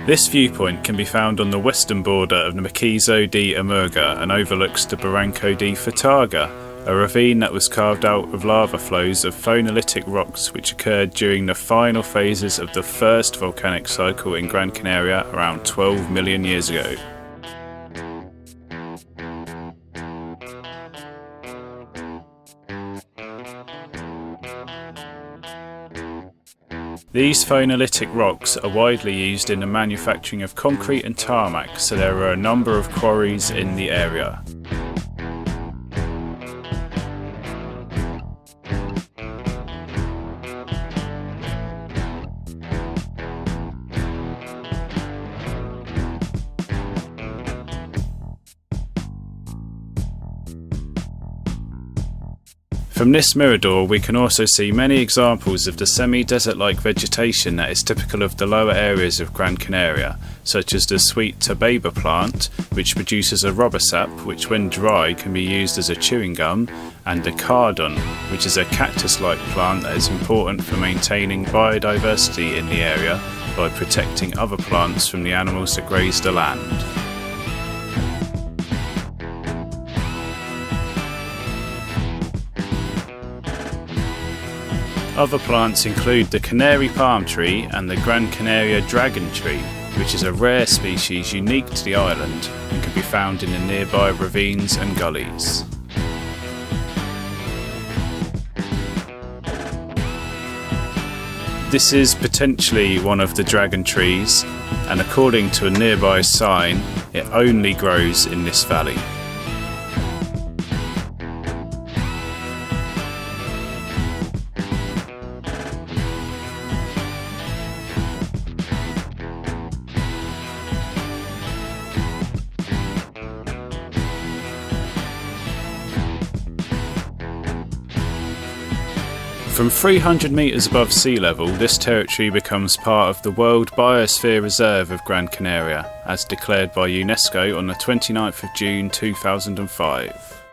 This viewpoint can be found on the western border of the Macizo de Amurga and overlooks the Barranco de Fataga, a ravine that was carved out of lava flows of Phonolitic rocks which occurred during the final phases of the first volcanic cycle in Gran Canaria around 12 million years ago. These phonolitic rocks are widely used in the manufacturing of concrete and tarmac, so there are a number of quarries in the area. From this mirador we can also see many examples of the semi-desert-like vegetation that is typical of the lower areas of Gran Canaria, such as the sweet Tabaiba plant, which produces a rubber sap which when dry can be used as a chewing gum, and the Cardón, which is a cactus-like plant that is important for maintaining biodiversity in the area by protecting other plants from the animals that graze the land. Other plants include the canary palm tree and the Gran Canaria dragon tree, which is a rare species unique to the island and can be found in the nearby ravines and gullies. This is potentially one of the dragon trees, and according to a nearby sign, it only grows in this valley. From 300 metres above sea level, this territory becomes part of the World Biosphere Reserve of Gran Canaria, as declared by UNESCO on the 29th of June 2005.